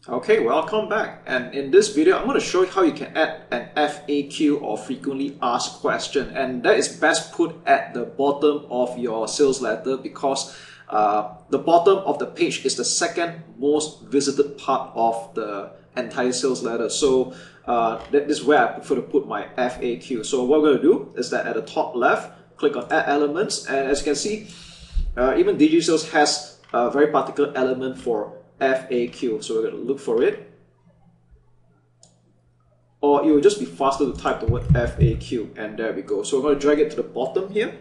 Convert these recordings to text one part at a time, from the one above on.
Okay, welcome back. And in this video, I'm going to show you how you can add an FAQ or frequently asked question. And that is best put at the bottom of your sales letter because the bottom of the page is the second most visited part of the entire sales letter. So that is where I prefer to put my FAQ. So what we're going to do is that at the top left, click on Add Elements. And as you can see, even Digisales has a very particular element for FAQ, so we're going to look for it, or it will just be faster to type the word FAQ, and there we go. So we're going to drag it to the bottom here.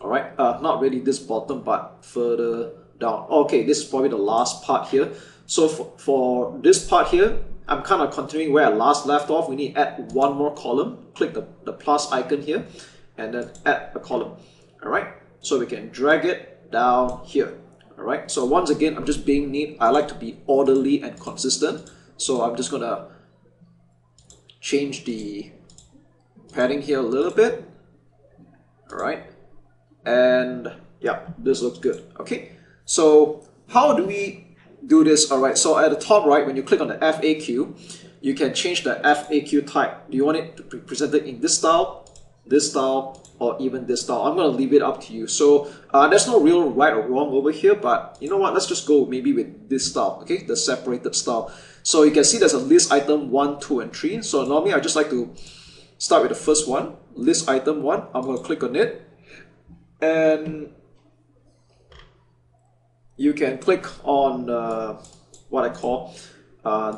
Alright, not really this bottom, but further down. Okay, this is probably the last part here. So for this part here, I'm kind of continuing where I last left off. We need to add one more column. Click the plus icon here, and then add a column. Alright, so we can drag it down here. Alright, so once again, I'm just being neat. I like to be orderly and consistent. So I'm just gonna change the padding here a little bit. Alright, and yeah, this looks good. Okay, so how do we do this? Alright, so at the top right, when you click on the FAQ, you can change the FAQ type. Do you want it to be presented in this style, or even this style? I'm going to leave it up to you. So there's no real right or wrong over here, but you know what, let's just go maybe with this style, okay, the separated style. So you can see there's a list item 1, 2, and 3. So normally I just like to start with the first one, list item 1. I'm going to click on it, and you can click on what I call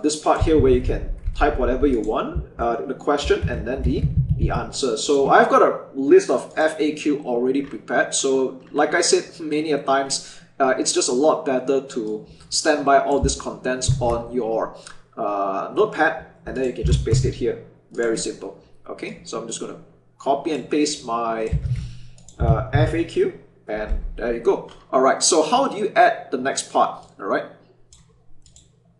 this part here, where you can type whatever you want, the question, and then the answer. So I've got a list of FAQ already prepared. So like I said many a times, it's just a lot better to stand by all this contents on your notepad, and then you can just paste it here. Very simple. Okay, so I'm just going to copy and paste my FAQ, and there you go. Alright, so how do you add the next part? Alright.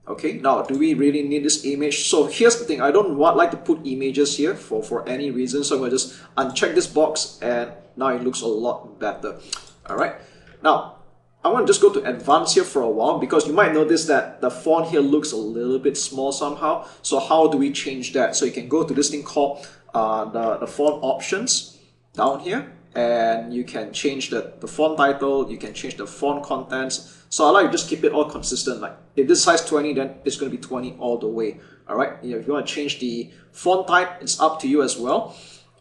Okay, now do we really need this image? So here's the thing, I don't like to put images here for any reason, so I'm going to just uncheck this box, and now it looks a lot better. Alright, now I want to just go to advanced here for a while, because you might notice that the font here looks a little bit small somehow. So how do we change that? So you can go to this thing called the font options down here, and you can change the font title, you can change the font contents. So I like to just keep it all consistent. Like if this size 20, then it's going to be 20 all the way. Alright, if you want to change the font type, it's up to you as well.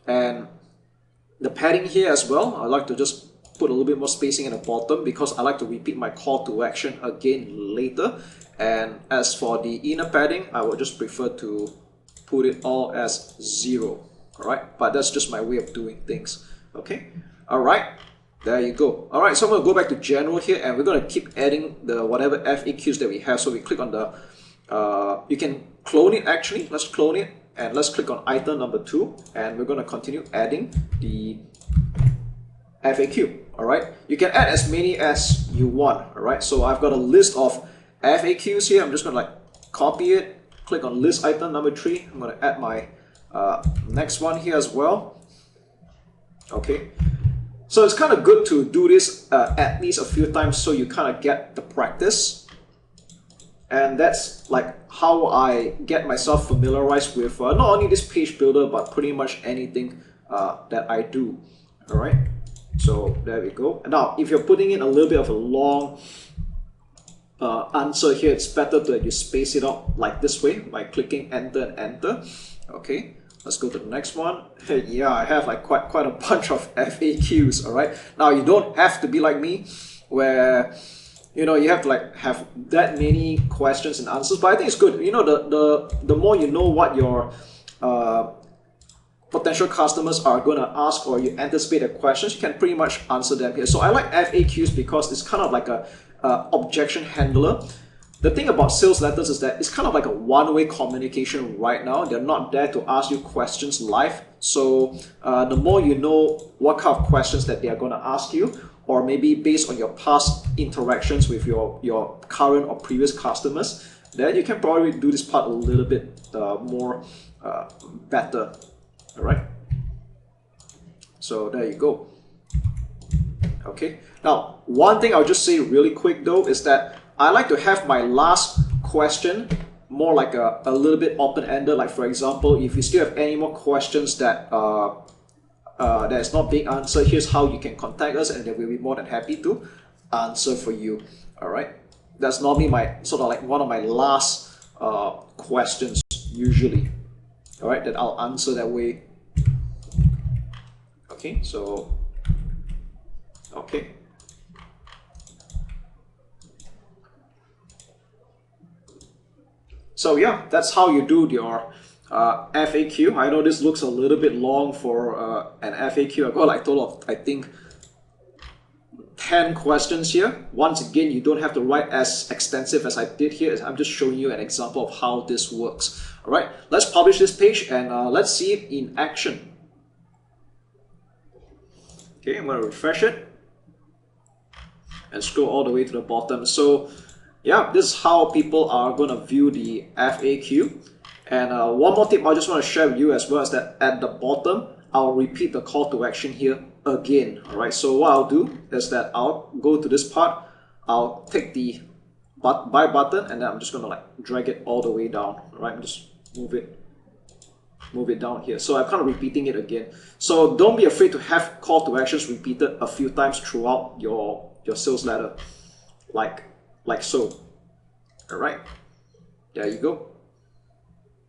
And the padding here as well, I like to just put a little bit more spacing at the bottom, because I like to repeat my call to action again later. And as for the inner padding, I would just prefer to put it all as 0. Alright, but that's just my way of doing things. Okay, alright, there you go. Alright, so I'm going to go back to general here, and we're going to keep adding the whatever FAQs that we have. So we click on the, you can clone it actually. Let's clone it, and let's click on item number 2, and we're going to continue adding the FAQ. Alright, you can add as many as you want. Alright, so I've got a list of FAQs here. I'm just going to like copy it, click on list item number 3. I'm going to add my next one here as well. Okay, so it's kind of good to do this at least a few times, so you kind of get the practice. And that's like how I get myself familiarized with not only this page builder, but pretty much anything that I do. Alright, so there we go. And now if you're putting in a little bit of a long answer here, it's better that you space it out like this way by clicking enter and enter. Okay, let's go to the next one. Yeah, I have like quite a bunch of FAQs. Alright, now you don't have to be like me, where you know you have to like have that many questions and answers, but I think it's good. You know, the more you know what your potential customers are going to ask, or you anticipate the questions, you can pretty much answer them here. So I like FAQs because it's kind of like a objection handler. The thing about sales letters is that it's kind of like a one-way communication right now. They're not there to ask you questions live. So the more you know what kind of questions that they are going to ask you, or maybe based on your past interactions with your current or previous customers, then you can probably do this part a little bit more better. Alright, so there you go. Okay, now one thing I'll just say really quick though is that I like to have my last question more like a little bit open-ended. Like for example, if you still have any more questions that that is not being answered, here's how you can contact us, and then we'll be more than happy to answer for you. All right, that's normally my sort of like one of my last questions usually. All right, that I'll answer that way. Okay, so okay. So yeah, that's how you do your FAQ. I know this looks a little bit long for an FAQ. I got like a total of, I think, 10 questions here. Once again, you don't have to write as extensive as I did here. I'm just showing you an example of how this works. All right, let's publish this page and let's see it in action. Okay, I'm going to refresh it and scroll all the way to the bottom. So yeah, this is how people are going to view the FAQ. And one more tip I just want to share with you as well is that at the bottom, I'll repeat the call to action here again. All right, so what I'll do is that I'll go to this part, I'll take the buy button, and then I'm just going to like drag it all the way down. All right, just move it down here. So I'm kind of repeating it again. So don't be afraid to have call to actions repeated a few times throughout your sales letter, like so. All right, there you go.